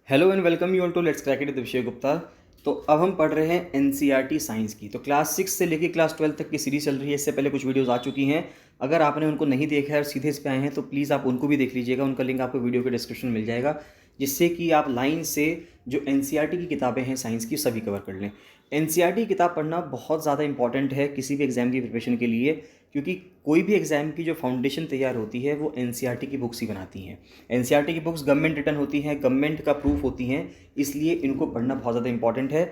Hello and welcome you all to let's crack it with Abhishek Gupta. तो अब हम पढ़ रहे हैं एनसीईआरटी साइंस की। तो क्लास 6 से लेकर क्लास 12 तक की सीरीज चल रही है। इससे पहले कुछ वीडियोस आ चुकी हैं। अगर आपने उनको नहीं देखा है और सीधे इस पे आए हैं तो प्लीज़ आप उनको भी देख लीजिएगा। उनका लिंक आपको वीडियो के डिस्क्रिप्शन में मिल जाएगा, जिससे कि आप लाइन से जो एनसीईआरटी की किताबें हैं साइंस की सभी कवर कर लें। एनसीईआरटी किताब पढ़ना बहुत ज़्यादा इंपॉर्टेंट है किसी भी एग्ज़ाम की प्रिपरेशन के लिए, क्योंकि कोई भी एग्ज़ाम की जो फाउंडेशन तैयार होती है वो एनसीईआरटी की बुक्स ही बनाती हैं। एनसीईआरटी की बुक्स गवर्नमेंट रिटन होती हैं, गवर्नमेंट का प्रूफ होती हैं, इसलिए इनको पढ़ना बहुत ज़्यादा इंपॉर्टेंट है।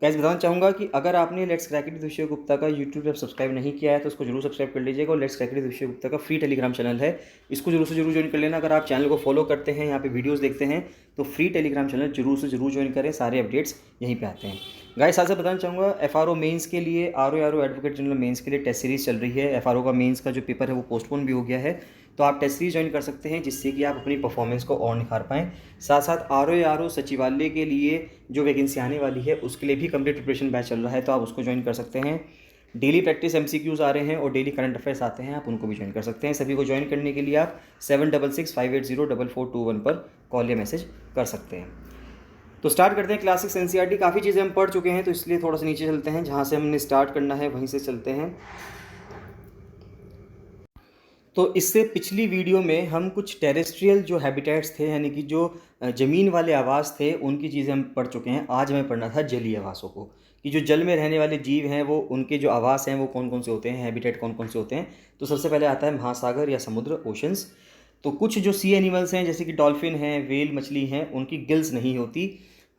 गाइस बताना चाहूँगा कि अगर आपने let's crack it with Abhishek Gupta का यूट्यूब पर सब्सक्राइब नहीं किया है तो उसको जरूर सब्सक्राइब कर लीजिएगा। और let's crack it with Abhishek Gupta का फ्री टेलीग्राम चैनल है, इसको जरूर से जरूर ज्वाइन कर लेना। अगर आप चैनल को फॉलो करते हैं, यहाँ पे वीडियोस देखते हैं, तो फ्री टेलीग्राम चैनल जरूर से जरूर ज्वाइन करें। सारे अपडेट्स यहीं पे आते हैं। गाइस आज बताना चाहूँगा एफआरओ मेंस के लिए, आरओ एडवोकेट जनरल मेंस के लिए टेस्ट सीरीज चल रही है। एफआरओ का मेंस का जो पेपर है वो पोस्टपोन भी हो गया है, तो आप टेस्ट सीरीज ज्वाइन कर सकते हैं, जिससे कि आप अपनी परफॉर्मेंस को और निखार पाएँ। साथ साथ आरओ सचिवालय के लिए जो वैकेंसी आने वाली है उसके लिए भी कंप्लीट प्रिपरेशन बैच चल रहा है, तो आप उसको ज्वाइन कर सकते हैं। डेली प्रैक्टिस एमसीक्यूज़ आ रहे हैं और डेली करंट अफेयर्स आते हैं, आप उनको भी ज्वाइन कर सकते हैं। सभी को ज्वाइन करने के लिए आप 7665804421 पर कॉल या मैसेज कर सकते हैं। तो स्टार्ट करते हैं क्लास 6 एनसीईआरटी। काफ़ी चीज़ें हम पढ़ चुके हैं, तो इसलिए थोड़ा सा नीचे चलते हैं, जहाँ से हमने स्टार्ट करना है वहीं से चलते हैं। तो इससे पिछली वीडियो में हम कुछ टेरेस्ट्रियल जो हैबिटेट्स थे, यानी कि जो ज़मीन वाले आवास थे, उनकी चीज़ें हम पढ़ चुके हैं। आज हमें पढ़ना था जलीय आवासों को, कि जो जल में रहने वाले जीव हैं वो उनके जो आवास हैं वो कौन कौन से होते हैं, हैबिटेट कौन कौन से होते हैं। तो सबसे पहले आता है महासागर या समुद्र, ओशंस। तो कुछ जो सी एनिमल्स हैं जैसे कि डॉल्फिन हैं, वेल मछली हैं, उनकी गिल्स नहीं होती।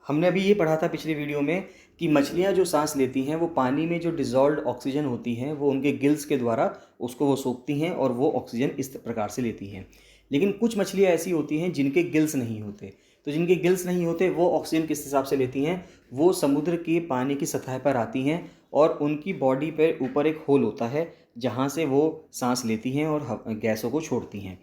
हमने अभी ये पढ़ा था पिछली वीडियो में कि मछलियाँ जो सांस लेती हैं वो पानी में जो डिज़ोल्व्ड ऑक्सीजन होती है वो उनके गिल्स के द्वारा उसको वो सोखती हैं और वो ऑक्सीजन इस प्रकार से लेती हैं। लेकिन कुछ मछलियाँ ऐसी होती हैं जिनके गिल्स नहीं होते। तो जिनके गिल्स नहीं होते वो ऑक्सीजन किस हिसाब से लेती हैं, वो समुद्र के पानी की सतह पर आती हैं और उनकी बॉडी पर ऊपर एक होल होता है जहाँ से वो सांस लेती हैं और गैसों को छोड़ती हैं।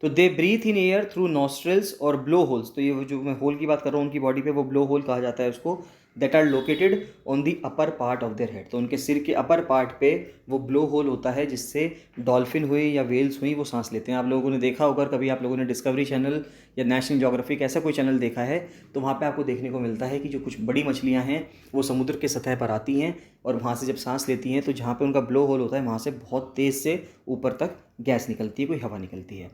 तो they breathe in air through nostrils और ब्लो होल्स। तो ये जो मैं होल की बात कर रहा हूँ उनकी बॉडी पे, वो ब्लो होल कहा जाता है उसको, that are located on the upper part of their head. तो उनके सिर के अपर पार्ट पे वो ब्लो होल होता है जिससे डॉल्फिन हुई या वेल्स हुई वो सांस लेते हैं। आप लोगों ने देखा होगा, कभी आप लोगों ने डिस्कवरी चैनल या नेशनल ज्योग्राफिक ऐसा कोई चैनल देखा है तो वहाँ पे आपको देखने को मिलता है कि जो कुछ बड़ी मछलियाँ हैं वो समुद्र के सतह पर आती हैं और वहाँ से जब सांस लेती हैं तो जहाँ पे उनका ब्लो होल होता है वहाँ से बहुत तेज़ से ऊपर तक गैस निकलती है, कोई हवा निकलती है।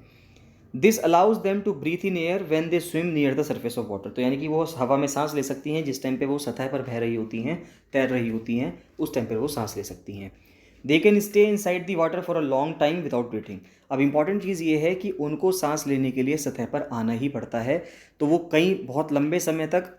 This allows them to breathe in air when they swim near the surface of water. तो यानी कि वो हवा में सांस ले सकती हैं जिस टाइम पे वो सतह पर बह रही होती हैं, तैर रही होती हैं, उस टाइम पर वो सांस ले सकती हैं। They can stay in side the water for a long time without breathing. अब इंपॉर्टेंट चीज़ ये है कि उनको सांस लेने के लिए सतह पर आना ही पड़ता है, तो वो कई बहुत लंबे समय तक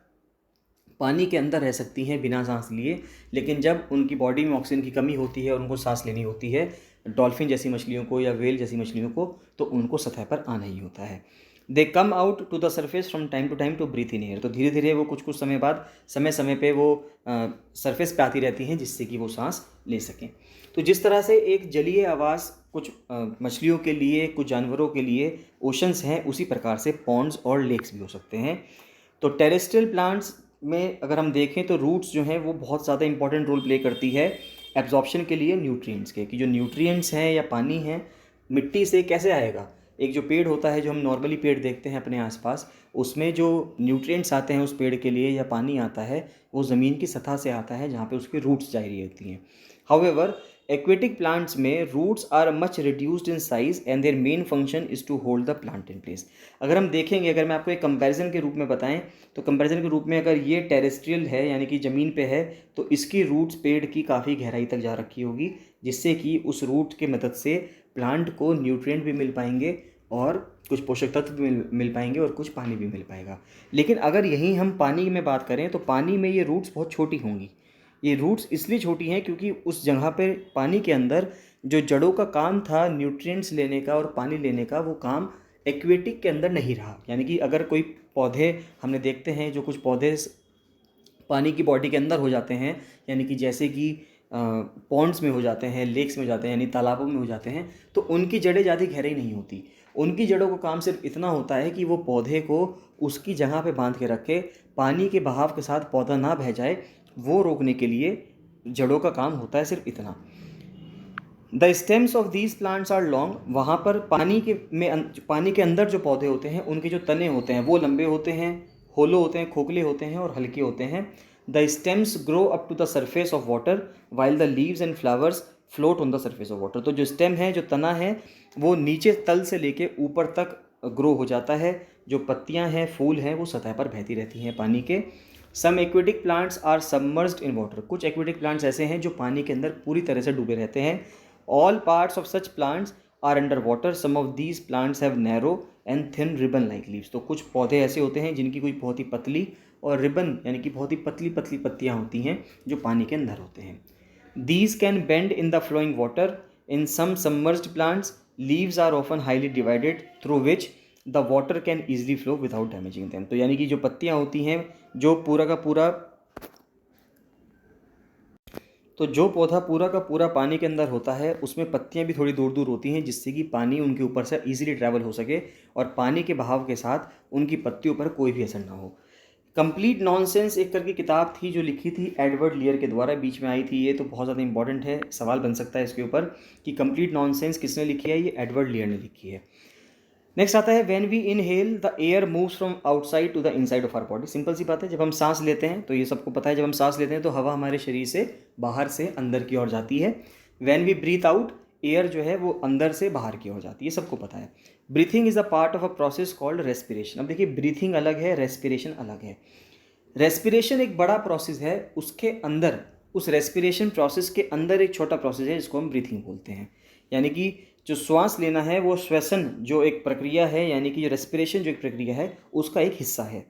पानी के अंदर रह सकती हैं बिना सांस लिए। लेकिन जब उनकी बॉडी में ऑक्सीजन की कमी होती है और उनको सांस लेनी होती है, डॉल्फिन जैसी मछलियों को या वेल जैसी मछलियों को, तो उनको सतह पर आना ही होता है। They come out to the surface from time to time to breathe in air. तो धीरे धीरे वो कुछ कुछ समय बाद समय समय पे वो सरफेस पे आती रहती हैं जिससे कि वो सांस ले सकें। तो जिस तरह से एक जलीय आवास कुछ मछलियों के लिए, कुछ जानवरों के लिए ओशंस हैं, उसी प्रकार से पॉन्ड्स और लेक्स भी हो सकते हैं। तो टेरेस्ट्रियल प्लांट्स में अगर हम देखें तो रूट्स जो हैं वो बहुत ज़्यादा इंपॉर्टेंट रोल प्ले करती है एब्जॉर्प्शन के लिए न्यूट्रिएंट्स के, कि जो न्यूट्रिएंट्स हैं या पानी है मिट्टी से कैसे आएगा। एक जो पेड़ होता है, जो हम नॉर्मली पेड़ देखते हैं अपने आसपास, उसमें जो न्यूट्रिएंट्स आते हैं उस पेड़ के लिए या पानी आता है वो ज़मीन की सतह से आता है जहाँ पे उसकी रूट्स जा रही होती हैं। हाउएवर एक्वेटिक प्लांट्स में roots are much reduced in size and their main function is to hold the plant in place. अगर हम देखेंगे, अगर मैं आपको एक कंपैरिजन के रूप में बताएं, तो कंपैरिजन के रूप में अगर ये टेरेस्ट्रियल है यानी कि ज़मीन पे है, तो इसकी रूट्स पेड़ की काफ़ी गहराई तक जा रखी होगी, जिससे कि उस रूट के मदद से प्लांट को न्यूट्रिएंट भी मिल पाएंगे और कुछ पोषक तत्व भी मिल पाएंगे और कुछ पानी भी मिल पाएगा। लेकिन अगर यहीं हम पानी में बात करें तो पानी में ये रूट्स बहुत छोटी होंगी। ये रूट्स इसलिए छोटी हैं क्योंकि उस जगह पे पानी के अंदर जो जड़ों का काम था न्यूट्रिएंट्स लेने का और पानी लेने का, वो काम एक्वेटिक के अंदर नहीं रहा। यानी कि अगर कोई पौधे हमने देखते हैं, जो कुछ पौधे पानी की बॉडी के अंदर हो जाते हैं, यानी कि जैसे कि पॉन्ड्स में हो जाते हैं, लेक्स में हो जाते हैं, यानी तालाबों में हो जाते हैं, तो उनकी जड़ें ज़्यादा गहराई नहीं होती। उनकी जड़ों का काम सिर्फ इतना होता है कि वो पौधे को उसकी जगह पे बांध के रखे, पानी के बहाव के साथ पौधा ना बह जाए, वो रोकने के लिए जड़ों का काम होता है सिर्फ इतना। The stems of these plants are long. वहाँ पर पानी के अंदर जो पौधे होते हैं उनके जो तने होते हैं वो लंबे होते हैं। होलो होते हैं, खोखले होते हैं और हल्के होते हैं। The stems grow up to the surface of water while the leaves and flowers float on the surface of water. तो जो स्टेम है, जो तना है, वो नीचे तल से लेके ऊपर तक ग्रो हो जाता है। जो पत्तियां हैं, फूल हैं, वो सतह पर बहती रहती हैं पानी के। Some aquatic plants are submerged in water. कुछ एक्वेटिक प्लांट्स ऐसे हैं जो पानी के अंदर पूरी तरह से डूबे रहते हैं। All parts of such plants are under water. Some of these plants have narrow and thin ribbon like leaves. तो कुछ पौधे ऐसे होते हैं जिनकी कोई बहुत ही पतली और रिबन यानी कि बहुत ही पतली पतली पत्तियाँ होती हैं जो पानी के अंदर होते हैं। These can bend in the flowing water. In some submerged plants leaves are often highly divided through which the water can easily flow without damaging them. तो यानी कि जो पत्तियाँ होती हैं, जो पूरा का पूरा जो पौधा पूरा का पूरा पानी के अंदर होता है, उसमें पत्तियां भी थोड़ी दूर दूर होती हैं जिससे कि पानी उनके ऊपर से इजीली ट्रैवल हो सके और पानी के बहाव के साथ उनकी पत्तियों पर कोई भी असर ना हो। कंप्लीट नॉनसेंस एक करके किताब थी जो लिखी थी एडवर्ड लियर के द्वारा, बीच में आई थी। ये तो बहुत ज़्यादा इंपॉर्टेंट है, सवाल बन सकता है इसके ऊपर कि कंप्लीट नॉनसेंस किसने लिखी है। ये एडवर्ड लियर ने लिखी है। नेक्स्ट आता है when we inhale the air moves from outside to the inside of our body. Simple सी बात है, जब हम सांस लेते हैं तो ये सबको पता है, जब हम सांस लेते हैं तो हवा हमारे शरीर से बाहर से अंदर की ओर जाती है। When we breathe out, air जो है वो अंदर से बाहर की ओर जाती है, सबको पता है। Breathing is a part of a process called respiration. अब देखिए, ब्रीथिंग अलग है, रेस्पिरेशन अलग है। रेस्पिरेशन एक बड़ा प्रोसेस है, उसके अंदर, उस रेस्पिरेशन प्रोसेस के अंदर एक छोटा प्रोसेस है जिसको हम ब्रीथिंग बोलते हैं। यानी कि जो श्वास लेना है, वो श्वसन जो एक प्रक्रिया है, यानी कि जो रेस्पिरेशन जो एक प्रक्रिया है, उसका एक हिस्सा है।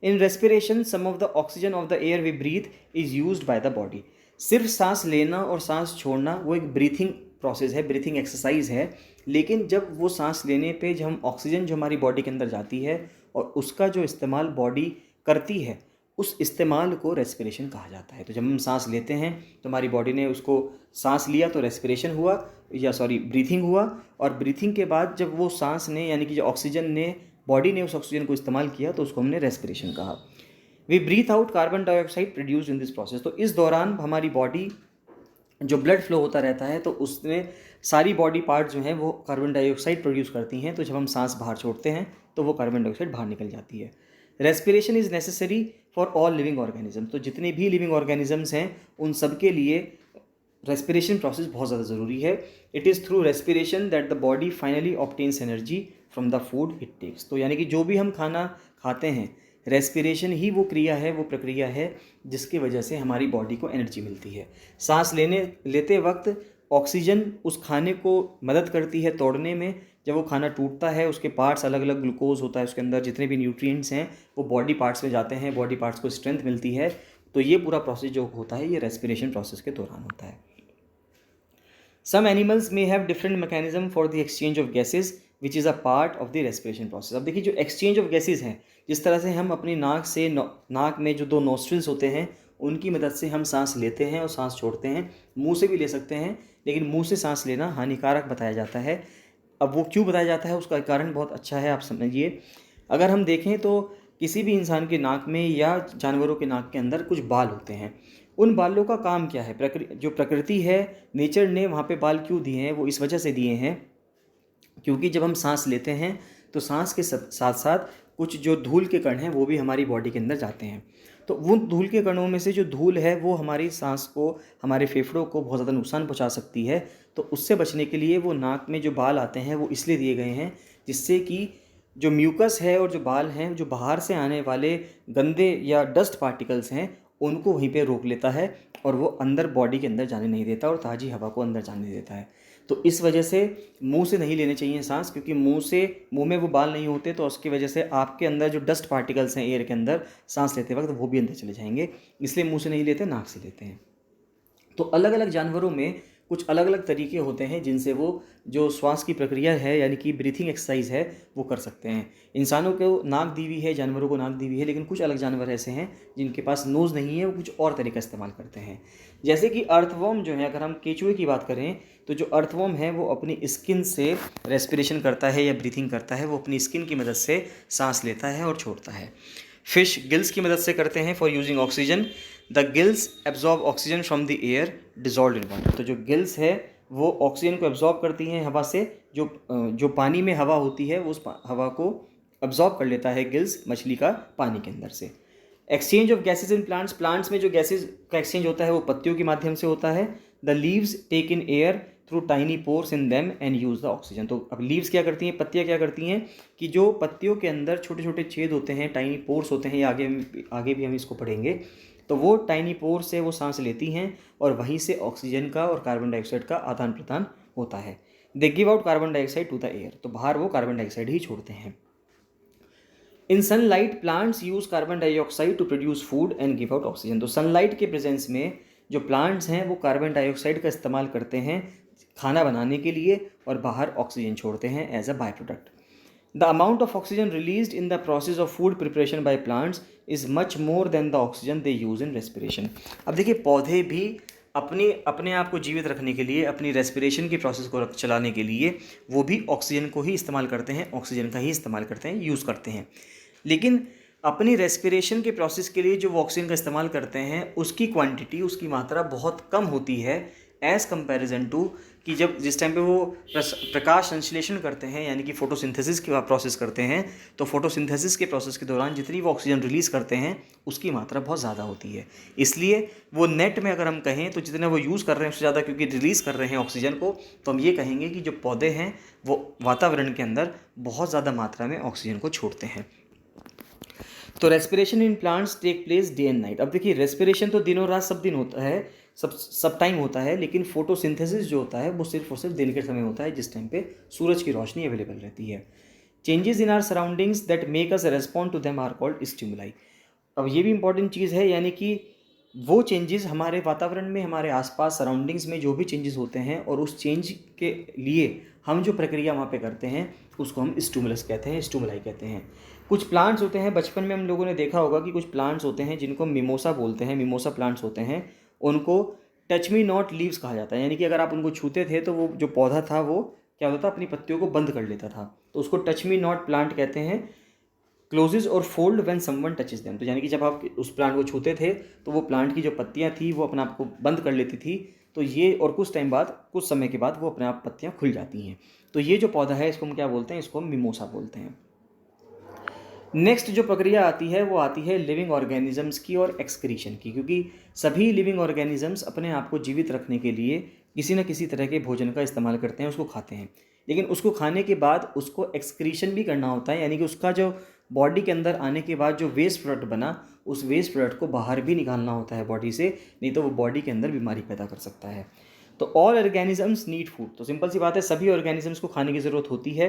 In respiration some of the oxygen of the air we breathe is used by the body. सिर्फ सांस लेना और सांस छोड़ना वो एक ब्रीथिंग प्रोसेस है, ब्रीथिंग एक्सरसाइज है। लेकिन जब वो सांस लेने पे जब हम ऑक्सीजन जो हमारी बॉडी के अंदर जाती है और उसका जो इस्तेमाल बॉडी करती है, उस इस्तेमाल को रेस्पिरेशन कहा जाता है। तो जब हम सांस लेते हैं तो हमारी बॉडी ने उसको सांस लिया तो रेस्पिरेशन हुआ, ब्रीथिंग हुआ। और ब्रीथिंग के बाद जब वो सांस ने, यानी कि जो ऑक्सीजन ने, बॉडी ने उस ऑक्सीजन को इस्तेमाल किया तो उसको हमने रेस्पिरेशन कहा। We breathe out carbon dioxide produced in this process. तो इस दौरान हमारी बॉडी जो ब्लड फ्लो होता रहता है तो उसमें सारी बॉडी पार्ट जो हैं वो कार्बन डाइऑक्साइड प्रोड्यूस करती हैं। तो जब हम सांस बाहर छोड़ते हैं तो वो कार्बन डाइऑक्साइड बाहर निकल जाती है। Respiration is necessary for all living organism. तो जितने भी लिविंग ऑर्गेनिजम्स हैं उन सब के लिए रेस्पिरेशन प्रोसेस बहुत ज़्यादा ज़रूरी है। It is through respiration that the body finally obtains energy from the food it takes. तो यानी कि जो भी हम खाना खाते हैं, रेस्पिरेशन ही वो क्रिया है, वो प्रक्रिया है जिसकी वजह से हमारी बॉडी को एनर्जी मिलती है। सांस लेते वक्त ऑक्सीजन उस खाने को मदद करती है तोड़ने में। जब वो खाना टूटता है, उसके पार्ट्स अलग अलग, ग्लूकोज होता है उसके अंदर, जितने भी न्यूट्रिएंट्स हैं वो बॉडी पार्ट्स में जाते हैं, बॉडी पार्ट्स को स्ट्रेंथ मिलती है। तो ये पूरा प्रोसेस जो होता है ये रेस्पिरेशन प्रोसेस के दौरान होता है। सम एनिमल्स में have different mechanism for the exchange of gases which is a part of the respiration process. अब देखिए, जो एक्सचेंज ऑफ गैसेज हैं, जिस तरह से हम अपनी नाक में जो दो नोस्ट्रिल्स होते हैं उनकी मदद से हम सांस लेते हैं और सांस छोड़ते हैं। मुंह से भी ले सकते हैं, लेकिन मुंह से सांस लेना हानिकारक बताया जाता है। अब वो क्यों बताया जाता है, उसका कारण बहुत अच्छा है, आप समझिए। अगर हम देखें तो किसी भी इंसान के नाक में या जानवरों के नाक के अंदर कुछ बाल होते हैं। उन बालों का काम क्या है? जो प्रकृति है, नेचर ने वहाँ पे बाल क्यों दिए हैं? वो इस वजह से दिए हैं क्योंकि जब हम सांस लेते हैं तो सांस के साथ साथ कुछ जो धूल के कण हैं वो भी हमारी बॉडी के अंदर जाते हैं। तो वो धूल के कणों में से जो धूल है वो हमारी सांस को, हमारे फेफड़ों को बहुत ज़्यादा नुकसान पहुंचा सकती है। तो उससे बचने के लिए वो नाक में जो बाल आते हैं वो इसलिए दिए गए हैं जिससे कि जो म्यूकस है और जो बाल हैं, जो बाहर से आने वाले गंदे या डस्ट पार्टिकल्स हैं, उनको वहीं पे रोक लेता है और वो अंदर बॉडी के अंदर जाने नहीं देता और ताज़ी हवा को अंदर जाने देता है। तो इस वजह से मुंह से नहीं लेने चाहिए सांस, क्योंकि मुंह में वो बाल नहीं होते, तो उसकी वजह से आपके अंदर जो डस्ट पार्टिकल्स हैं एयर के अंदर, सांस लेते वक्त वो भी अंदर चले जाएंगे। इसलिए मुंह से नहीं लेते, नाक से लेते हैं। तो अलग अलग जानवरों में कुछ अलग अलग तरीके होते हैं जिनसे वो जो श्वास की प्रक्रिया है, यानी कि ब्रीथिंग एक्सरसाइज है, वो कर सकते हैं। इंसानों को नाक दी हुई है, जानवरों को नाक दी हुई है, लेकिन कुछ अलग जानवर ऐसे हैं जिनके पास नोज़ नहीं है, वो कुछ और तरीका इस्तेमाल करते हैं। जैसे कि अर्थवर्म जो है, अगर हम केचुए की बात करें तो जो अर्थवर्म है वो अपनी स्किन से रेस्पिरेशन करता है या ब्रीथिंग करता है। वो अपनी स्किन की मदद से सांस लेता है और छोड़ता है। फिश गिल्स की मदद से करते हैं for using oxygen. The gills absorb oxygen from the air dissolve in water. तो जो गिल्स है वो ऑक्सीजन को एब्जॉर्ब करती हैं हवा से। जो पानी में हवा होती है वो उस हवा को अब्जॉर्ब कर लेता है गिल्स मछली का पानी के अंदर से। Exchange of gases in plants, plants में जो गैसेज का एक्सचेंज होता है वो पत्तियों के माध्यम से होता है। The leaves take in air through tiny pores in them and use the oxygen. तो अब लीव्स क्या करती हैं, पत्तियाँ क्या करती हैं कि जो पत्तियों के अंदर छोटे छोटे छेद होते हैं, टाइनी पोर्स होते हैं, या आगे भी हम इसको पढ़ेंगे, तो वो टाइनी पोर्स से वो सांस लेती हैं और वहीं से ऑक्सीजन का और कार्बन डाइऑक्साइड का आदान प्रदान होता है। They give out carbon dioxide to the air, तो बाहर वो कार्बन डाइऑक्साइड ही छोड़ते हैं। In sunlight plants use carbon dioxide to produce food and give out oxygen. तो सनलाइट के प्रेजेंस में जो प्लांट्स हैं वो कार्बन डाइऑक्साइड का इस्तेमाल करते हैं खाना बनाने के लिए और बाहर ऑक्सीजन छोड़ते हैं as a by product. The amount of oxygen released in the process of food preparation by plants is much more than the oxygen they use in respiration. अब देखिए, पौधे भी अपने आप को जीवित रखने के लिए, अपनी रेस्पिरेशन की प्रोसेस को चलाने के लिए वो भी ऑक्सीजन को ही इस्तेमाल करते हैं, ऑक्सीजन का ही इस्तेमाल करते हैं, यूज़ करते हैं। लेकिन अपनी रेस्पिरेशन के प्रोसेस के लिए जो वो ऑक्सीजन का इस्तेमाल करते हैं उसकी क्वांटिटी, उसकी मात्रा बहुत कम होती है एज़ कंपैरिजन टू कि जिस टाइम पे वो प्रकाश संश्लेषण करते हैं, यानी कि फोटोसिंथेसिस की प्रोसेस करते हैं, तो फोटोसिंथेसिस के प्रोसेस के दौरान जितनी वो ऑक्सीजन रिलीज़ करते हैं उसकी मात्रा बहुत ज़्यादा होती है। इसलिए वो नेट में अगर हम कहें तो जितना वो यूज़ कर रहे हैं उससे ज़्यादा क्योंकि रिलीज़ कर रहे हैं ऑक्सीजन को, तो हम ये कहेंगे कि जो पौधे हैं वो वातावरण के अंदर बहुत ज़्यादा मात्रा में ऑक्सीजन को छोड़ते हैं। तो respiration in plants take place day and night. अब देखिए, रेस्पिरेशन तो दिनों रात सब दिन होता है, सब टाइम होता है, लेकिन फोटोसिंथेसिस जो होता है वो सिर्फ और सिर्फ दिन के समय होता है जिस टाइम पे सूरज की रोशनी अवेलेबल रहती है। Changes in our surroundings that make us respond to them are called stimuli. अब ये भी इंपॉर्टेंट चीज़ है, यानी कि वो चेंजेस हमारे वातावरण में, हमारे आसपास सराउंडिंग्स में जो भी चेंजेस होते हैं और उस चेंज के लिए हम जो प्रक्रिया वहाँ पे करते हैं उसको हम स्टिमुलस कहते हैं, स्टिमुलाई कहते हैं। कुछ प्लांट्स होते हैं, बचपन में हम लोगों ने देखा होगा कि कुछ प्लांट्स होते हैं जिनको मिमोसा बोलते हैं, मिमोसा प्लांट्स होते हैं, उनको टच मी नॉट लीव्स कहा जाता है। यानी कि अगर आप उनको छूते थे तो वो जो पौधा था वो क्या होता था, अपनी पत्तियों को बंद कर लेता था, तो उसको टच मी नॉट प्लांट कहते हैं। क्लोजेज और fold when someone touches them, तो यानी कि जब आप उस प्लांट को छूते थे तो वो प्लांट की जो पत्तियां थी वो अपने आप को बंद कर लेती थी, तो ये और कुछ टाइम बाद, कुछ समय के बाद वो अपने आप पत्तियां खुल जाती हैं। तो ये जो पौधा है इसको हम क्या बोलते हैं, इसको हम मिमोसा बोलते हैं। नेक्स्ट जो प्रक्रिया आती है वो आती है लिविंग ऑर्गेनिजम्स की और एक्सक्रीशन की, क्योंकि सभी लिविंग ऑर्गेनिजम्स अपने आप को जीवित रखने के लिए किसी न किसी तरह के भोजन का इस्तेमाल करते हैं, उसको खाते हैं, लेकिन उसको खाने के बाद उसको एक्सक्रीशन भी करना होता है, यानी कि उसका जो बॉडी के अंदर आने के बाद जो वेस्ट प्रोडक्ट बना, उस वेस्ट प्रोडक्ट को बाहर भी निकालना होता है बॉडी से, नहीं तो वो बॉडी के अंदर बीमारी पैदा कर सकता है। तो ऑल ऑर्गेनिजम्स नीड फूड, तो सिंपल सी बात है, सभी ऑर्गेनिजम्स को खाने की ज़रूरत होती है।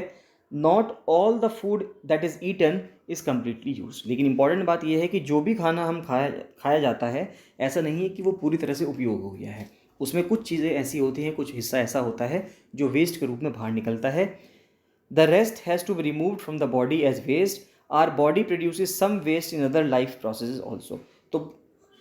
Not all the food that is eaten is completely use, लेकिन इंपॉर्टेंट बात यह है कि जो भी खाना हम खाया जाता है ऐसा नहीं है कि वो पूरी तरह से उपयोग हो गया है, उसमें कुछ चीज़ें ऐसी होती हैं, कुछ हिस्सा ऐसा होता है जो वेस्ट के रूप में बाहर निकलता है। The rest has to be removed from the body as waste, our body produces some waste in other life processes also. तो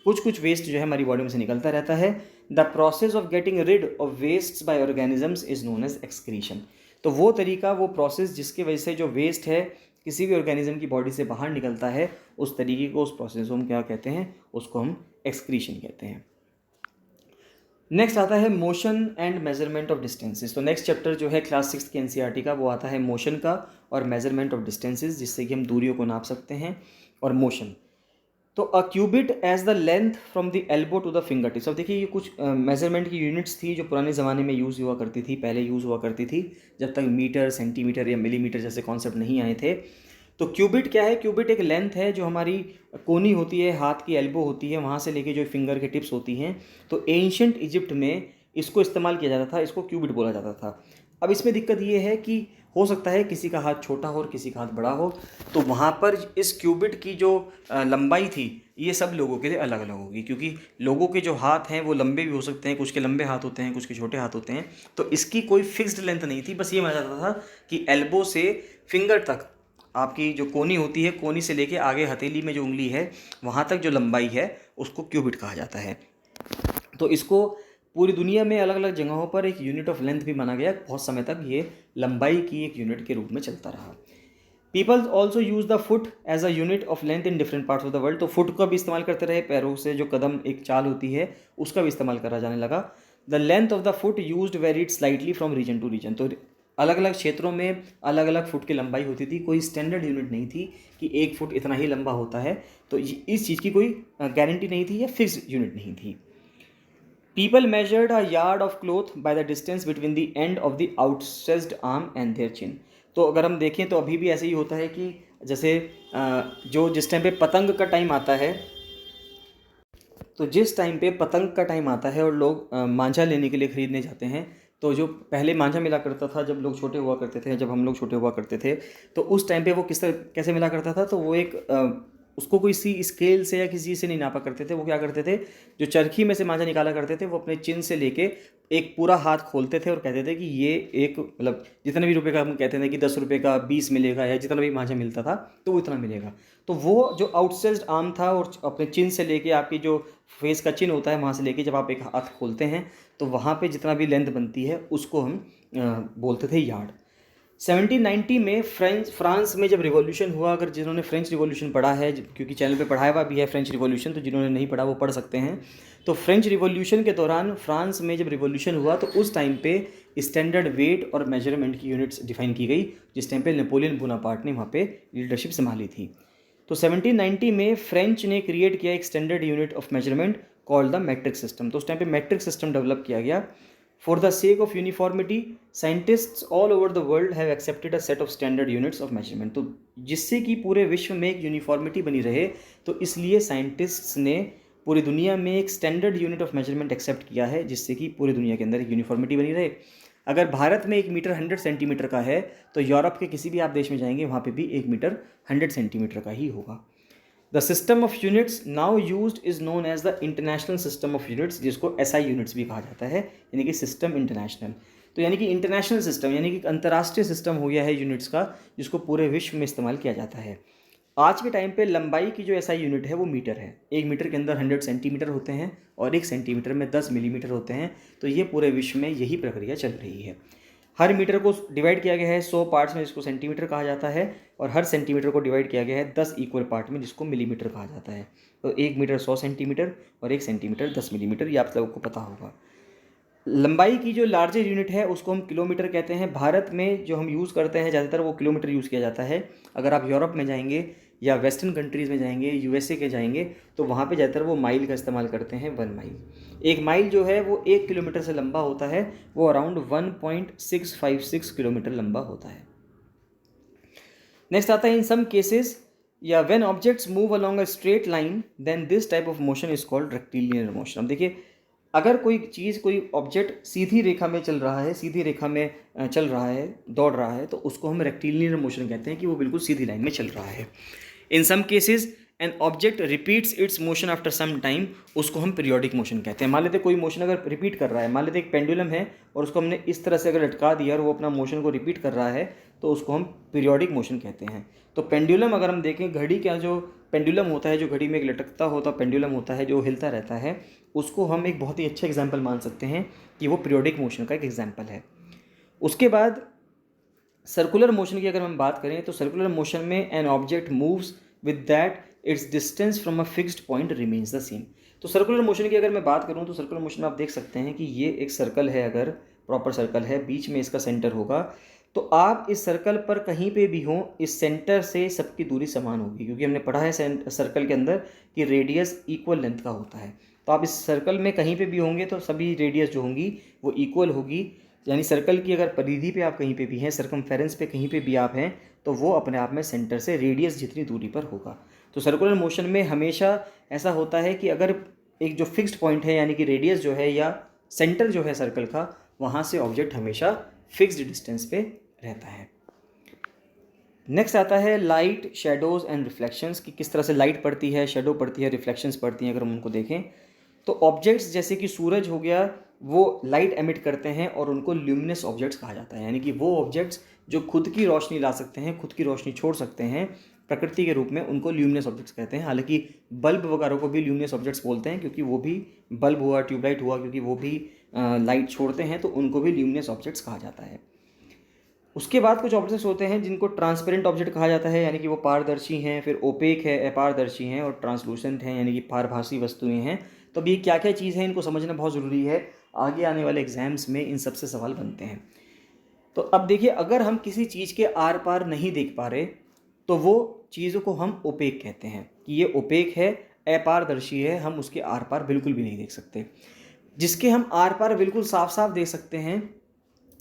कुछ वेस्ट जो है हमारी बॉडी में से निकलता रहता है। The process of getting rid of waste by organisms is known as excretion. तो वो तरीका, वो प्रोसेस जिसकी वजह से जो वेस्ट है किसी भी ऑर्गेनिज्म की बॉडी से बाहर निकलता है, उस तरीके को, उस प्रोसेस को हम क्या कहते हैं, उसको हम एक्सक्रीशन कहते हैं। नेक्स्ट आता है motion and measurement of distances. तो नेक्स्ट चैप्टर जो है क्लास 6 के एनसीईआरटी का, वो आता है मोशन का और मेजरमेंट ऑफ डिस्टेंसेस, जिससे कि हम दूरियों को नाप सकते हैं। और मोशन, तो a cubit as the length from the elbow to the finger tips. अब देखिए, ये कुछ मेजरमेंट की यूनिट्स थी जो पुराने ज़माने में यूज़ हुआ करती थी, पहले यूज़ हुआ करती थी जब तक मीटर, सेंटीमीटर या मिलीमीटर जैसे कॉन्सेप्ट नहीं आए थे। तो क्यूबिट क्या है, क्यूबिट एक लेंथ है जो हमारी कोनी होती है, हाथ की एल्बो होती है, वहाँ से लेके जो फिंगर के टिप्स होती हैं। तो एंशियंट इजिप्ट में इसको इस्तेमाल किया जाता था, इसको क्यूबिट बोला जाता था। अब इसमें दिक्कत ये है कि हो सकता है किसी का हाथ छोटा हो और किसी का हाथ बड़ा हो, तो वहाँ पर इस क्यूबिट की जो लंबाई थी ये सब लोगों के लिए अलग अलग होगी, क्योंकि लोगों के जो हाथ हैं वो लंबे भी हो सकते हैं, कुछ के लंबे हाथ होते हैं, कुछ के छोटे हाथ होते हैं। तो इसकी कोई फिक्स्ड लेंथ नहीं थी, बस ये माना जाता था कि एल्बो से फिंगर तक आपकी जो कोनी होती है, कोनी से लेके आगे हथेली में जो उंगली है वहाँ तक जो लंबाई है उसको क्यूबिट कहा जाता है। तो इसको पूरी दुनिया में अलग अलग जगहों पर एक यूनिट ऑफ लेंथ भी माना गया, बहुत समय तक ये लंबाई की एक यूनिट के रूप में चलता रहा। People also use the foot as a unit of length in different parts of the world. तो फुट का भी इस्तेमाल करते रहे, पैरों से जो कदम एक चाल होती है उसका भी इस्तेमाल करा जाने लगा। The length of the foot used varied slightly from region to region. तो अलग अलग क्षेत्रों में अलग अलग फुट की लंबाई होती थी, कोई स्टैंडर्ड यूनिट नहीं थी कि 1 फुट इतना ही लंबा होता है। तो इस चीज़ की कोई गारंटी नहीं थी या फिक्स्ड यूनिट नहीं थी। People measured a yard of cloth by the distance between the end of the outstretched arm and their chin. तो अगर हम देखें तो अभी भी ऐसे ही होता है कि जैसे जो जिस टाइम पे पतंग का टाइम आता है, तो जिस टाइम पे पतंग का टाइम आता है और लोग मांझा लेने के लिए ख़रीदने जाते हैं, तो जो पहले मांझा मिला करता था जब लोग छोटे हुआ करते थे, जब हम लोग छोटे हुआ करते थे, तो उस टाइम पे वो किस तरह कैसे मिला करता था, तो वो एक उसको कोई सी स्केल से या किसी से नहीं नापा करते थे। वो क्या करते थे, जो चरखी में से मांझा निकाला करते थे वो अपने चिन से लेके एक पूरा हाथ खोलते थे और कहते थे कि ये एक मतलब जितने भी रुपए का, हम कहते थे कि 10 रुपये का 20 मिलेगा या जितना भी मांझा मिलता था तो वो इतना मिलेगा। तो वो जो आउटस्ट्रेच्ड आर्म था और अपने चिन से लेके आपकी जो फेस का चिन्ह होता है वहाँ से लेके जब आप एक हाथ खोलते हैं तो वहाँ पे जितना भी लेंथ बनती है उसको हम बोलते थे यार्ड। 1790 में फ्रांस में जब रिवॉल्यूशन हुआ, अगर जिन्होंने फ्रेंच रिवॉल्यूशन पढ़ा है, क्योंकि चैनल पे पढ़ाया हुआ भी है फ्रेंच रिवॉल्यूशन, तो जिन्होंने नहीं पढ़ा वो पढ़ सकते हैं। तो फ्रेंच रिवॉल्यूशन के दौरान फ्रांस में जब रिवॉल्यूशन हुआ तो उस टाइम पे स्टैंडर्ड वेट और मेजरमेंट की यूनिट्स डिफाइन की गई, जिस टाइम पे नेपोलियन बोनापार्ट ने वहाँ पे लीडरशिप संभाली थी। तो 1790 में फ्रेंच ने क्रिएट किया एक standard unit of measurement called the matric system. तो उस टाइम पे मैट्रिक सिस्टम डेवलप किया गया। For the sake of uniformity scientists all over the world have accepted a set of standard units of measurement. तो जिससे कि पूरे विश्व में एक यूनिफॉर्मिटी बनी रहे, तो इसलिए साइंटिस्ट्स ने पूरी दुनिया में एक standard unit of measurement accept किया है, जिससे कि पूरी दुनिया के अंदर एक यूनिफॉर्मिटी बनी रहे। अगर भारत में 1 मीटर 100 सेंटीमीटर का है, तो यूरोप के किसी भी आप देश में जाएंगे वहाँ पे भी 1 मीटर 100 सेंटीमीटर का ही होगा। The system of units now used is known as the international system of units, जिसको एसआई यूनिट्स भी कहा जाता है, यानी कि सिस्टम इंटरनेशनल। तो यानी कि इंटरनेशनल सिस्टम यानी कि अंतर्राष्ट्रीय सिस्टम हो गया है यूनिट्स का, जिसको पूरे विश्व में इस्तेमाल किया जाता है। आज के टाइम पे लंबाई की जो एसआई यूनिट है वो मीटर है। 1 मीटर के अंदर 100 सेंटीमीटर होते हैं और 1 सेंटीमीटर में 10 मिलीमीटर होते हैं। तो ये पूरे विश्व में यही प्रक्रिया चल रही है। हर मीटर को डिवाइड किया गया है 100 पार्ट्स में, जिसको सेंटीमीटर कहा जाता है, और हर सेंटीमीटर को डिवाइड किया गया है 10 इक्वल पार्ट में, जिसको मिलीमीटर कहा जाता है। तो 1 मीटर 100 सेंटीमीटर और 1 सेंटीमीटर 10 मिलीमीटर, ये आप लोगों को पता होगा। लंबाई की जो लार्जर यूनिट है उसको हम किलोमीटर कहते हैं। भारत में जो हम यूज़ करते हैं ज़्यादातर वो किलोमीटर यूज़ किया जाता है। अगर आप यूरोप में जाएंगे या वेस्टर्न कंट्रीज़ में जाएंगे, यूएसए के जाएंगे, तो वहाँ पे ज़्यादातर वो माइल का इस्तेमाल करते हैं। 1 माइल, 1 माइल जो है वो 1 किलोमीटर से लंबा होता है, वो अराउंड 1.656 किलोमीटर लंबा होता है। नेक्स्ट आता है इन सम केसेस या when objects move along a straight line then this type of motion is called rectilinear motion. अब देखिए, अगर कोई चीज़, कोई ऑब्जेक्ट सीधी रेखा में चल रहा है, सीधी रेखा में चल रहा है, दौड़ रहा है, तो उसको हम रेक्टिलिनियर मोशन कहते हैं कि वो बिल्कुल सीधी लाइन में चल रहा है। In some cases an object repeats its motion after some time, उसको हम पीरियोडिक मोशन कहते हैं। मान लेते कोई मोशन अगर रिपीट कर रहा है, मान लेते एक पेंडुलम है और उसको हमने इस तरह से अगर लटका दिया और वो अपना मोशन को रिपीट कर रहा है, तो उसको हम पीरियोडिक मोशन कहते हैं। तो पेंडुलम अगर हम देखें, घड़ी का जो पेंडुलम होता है, जो घड़ी में एक लटकता होता पेंडुलम होता है जो हिलता रहता है, उसको हम एक बहुत ही अच्छा एग्जाम्पल मान सकते हैं कि वो पीरियोडिक मोशन का एक एग्जाम्पल है। उसके बाद सर्कुलर मोशन की अगर हम बात करें, तो सर्कुलर मोशन में an object moves with that it's distance from a fixed point remains the same. तो सर्कुलर मोशन की अगर मैं बात करूं, तो सर्कुलर मोशन में आप देख सकते हैं कि ये एक सर्कल है, अगर प्रॉपर सर्कल है, बीच में इसका सेंटर होगा, तो आप इस सर्कल पर कहीं पे भी हों, इस सेंटर से सबकी दूरी समान होगी, क्योंकि हमने पढ़ा है सर्कल के अंदर कि रेडियस इक्वल लेंथ का होता है। तो आप इस सर्कल में कहीं पे भी होंगे तो सभी रेडियस जो होंगी वो इक्वल होगी। यानी सर्कल की अगर परिधि पे आप कहीं पे भी हैं, सर्कमफेरेंस पे कहीं पे भी आप हैं, तो वो अपने आप में सेंटर से रेडियस जितनी दूरी पर होगा। तो सर्कुलर मोशन में हमेशा ऐसा होता है कि अगर एक जो फिक्स्ड पॉइंट है, यानी कि रेडियस जो है या सेंटर जो है सर्कल का, वहाँ से ऑब्जेक्ट हमेशा फिक्स्ड डिस्टेंस पे रहता है। नेक्स्ट आता है लाइट, शेडोज़ एंड रिफ्लेक्शंस, कि किस तरह से लाइट पड़ती है, शेडो पड़ती है, रिफ्लेक्शंस पड़ती हैं। अगर हम उनको देखें तो ऑब्जेक्ट्स जैसे कि सूरज हो गया, वो लाइट एमिट करते हैं और उनको ल्यूमिनस ऑब्जेक्ट्स कहा जाता है। यानी कि वो ऑब्जेक्ट्स जो खुद की रोशनी ला सकते हैं, खुद की रोशनी छोड़ सकते हैं प्रकृति के रूप में, उनको ल्यूमिनस ऑब्जेक्ट्स कहते हैं। हालांकि बल्ब वगैरह को भी ल्यूमिनस ऑब्जेक्ट्स बोलते हैं, क्योंकि वो भी, बल्ब हुआ, ट्यूबलाइट हुआ, क्योंकि वो भी लाइट छोड़ते हैं, तो उनको भी ल्यूमिनस ऑब्जेक्ट्स कहा जाता है। उसके बाद कुछ ऑब्जेक्ट्स होते हैं जिनको ट्रांसपेरेंट ऑब्जेक्ट कहा जाता है, यानी कि वो पारदर्शी हैं, फिर ओपेक है, अपारदर्शी हैं, और ट्रांसलूसेंट हैं, यानी कि पारभासी वस्तुएं हैं। तो अब ये क्या क्या चीज़ है, इनको समझना बहुत ज़रूरी है। आगे आने वाले एग्जाम्स में इन सबसे सवाल बनते हैं। तो अब देखिए, अगर हम किसी चीज़ के आर पार नहीं देख पा रहे तो वो चीज़ों को हम ओपेक कहते हैं कि ये ओपेक है, अपारदर्शी है, हम उसके आर पार बिल्कुल भी नहीं देख सकते। जिसके हम आर पार बिल्कुल साफ साफ देख सकते हैं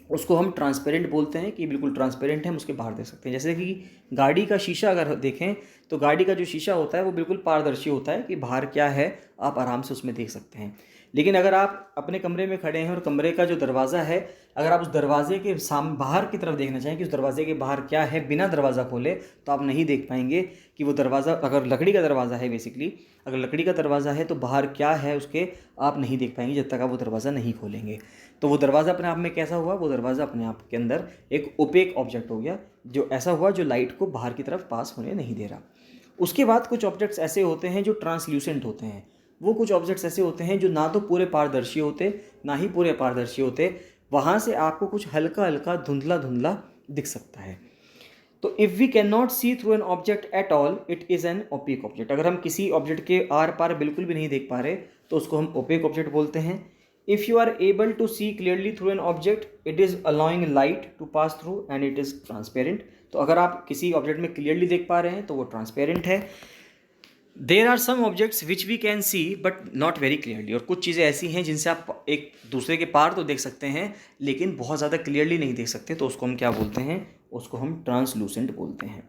उसको हम ट्रांसपेरेंट बोलते हैं कि बिल्कुल ट्रांसपेरेंट है, हम उसके बाहर देख सकते हैं। जैसे कि गाड़ी का शीशा अगर देखें तो गाड़ी का जो शीशा होता है वो बिल्कुल पारदर्शी होता है कि बाहर क्या है आप आराम से उसमें देख सकते हैं। लेकिन अगर आप अपने कमरे में खड़े हैं और कमरे का जो दरवाज़ा है, अगर आप उस दरवाजे के बाहर की तरफ देखना चाहें कि उस दरवाजे के बाहर क्या है बिना दरवाज़ा खोले, तो आप नहीं देख पाएंगे कि वो दरवाज़ा, अगर लकड़ी का दरवाज़ा है बेसिकली, अगर लकड़ी का दरवाज़ा है तो बाहर क्या है उसके आप नहीं देख पाएंगे जब तक आप वो दरवाज़ा नहीं खोलेंगे। तो वो दरवाज़ा अपने आप में कैसा हुआ, वो दरवाज़ा अपने आप के अंदर एक ओपेक ऑब्जेक्ट हो गया, जो ऐसा हुआ जो लाइट को बाहर की तरफ पास होने नहीं दे रहा। उसके बाद कुछ ऑब्जेक्ट्स ऐसे होते हैं जो ट्रांसल्यूसेंट होते हैं। वो कुछ ऑब्जेक्ट्स ऐसे होते हैं जो ना तो पूरे पारदर्शी होते ना ही पूरे अपारदर्शी होते, वहाँ से आपको कुछ हल्का हल्का धुंधला धुंधला दिख सकता है। तो if we can not see through an object at all it is an opaque object. अगर हम किसी ऑब्जेक्ट के आर पार बिल्कुल भी नहीं देख पा रहे तो उसको हम ओपेक ऑब्जेक्ट बोलते हैं। If you are able to see clearly through an object it is allowing light to pass through and it is transparent. तो अगर आप किसी ऑब्जेक्ट में क्लियरली देख पा रहे हैं तो वो ट्रांसपेरेंट है। There are some objects which we can see but not very clearly. और कुछ चीज़ें ऐसी हैं जिनसे आप एक दूसरे के पार तो देख सकते हैं लेकिन बहुत ज़्यादा क्लियरली नहीं देख सकते, तो उसको हम क्या बोलते हैं, उसको हम ट्रांसलूसेंट बोलते हैं।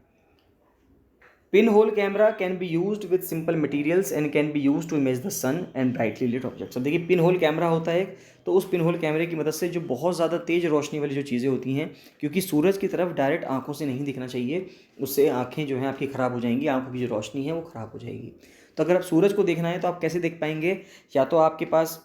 Pin hole camera can be used with simple materials and can be used to image the sun and brightly lit objects. अब देखिए, पिन होल कैमरा होता है तो उस पिन होल कैमरे की मदद से जो बहुत ज़्यादा तेज़ रोशनी वाली जो चीज़ें होती हैं, क्योंकि सूरज की तरफ डायरेक्ट आंखों से नहीं दिखना चाहिए, उससे आंखें जो हैं आपकी ख़राब हो जाएंगी, आंखों की जो रोशनी है वो ख़राब हो जाएगी। तो अगर आप सूरज को देखना है तो आप कैसे देख पाएंगे, या तो आपके पास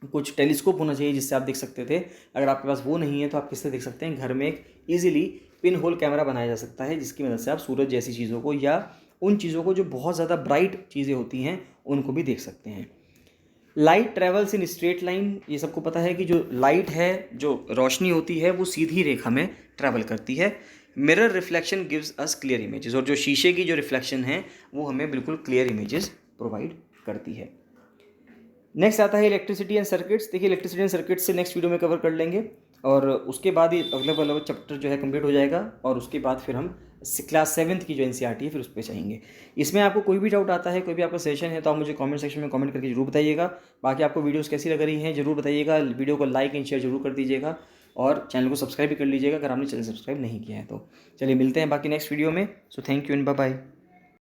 कुछ टेलीस्कोप होना चाहिए जिससे आप देख सकते थे। अगर आपके पास वो नहीं है तो आप किससे देख सकते हैं, घर में एक ईजिली पिन होल कैमरा बनाया जा सकता है जिसकी मदद से आप सूरज जैसी चीज़ों को या उन चीज़ों को जो बहुत ज़्यादा ब्राइट चीज़ें होती हैं उनको भी देख सकते हैं। Light travels in straight line, ये सबको पता है कि जो लाइट है, जो रोशनी होती है वो सीधी रेखा में ट्रैवल करती है। Mirror reflection gives us clear images, और जो शीशे की जो रिफ्लेक्शन है वो हमें बिल्कुल क्लियर इमेजेस प्रोवाइड करती है। नेक्स्ट आता है इलेक्ट्रिसिटी एंड सर्किट्स। देखिए, इलेक्ट्रिसिटी एंड सर्किट्स से नेक्स्ट वीडियो में कवर कर लेंगे और उसके बाद ही अगला वाला चैप्टर जो है कंप्लीट हो जाएगा, और उसके बाद फिर हम क्लास 7th की जो NCERT है फिर उस पर जाएंगे। इसमें आपको कोई भी डाउट आता है, कोई भी आपका सजेशन है तो आप मुझे कमेंट सेक्शन में कमेंट करके जरूर बताइएगा। बाकी आपको वीडियोस कैसी लग रही हैं जरूर बताइएगा, वीडियो को लाइक एंड शेयर जरूर कर दीजिएगा और चैनल को सब्सक्राइब भी कर लीजिएगा अगर आपने चैनल सब्सक्राइब नहीं किया है तो। चलिए मिलते हैं बाकी नेक्स्ट वीडियो में। So thank you and bye bye.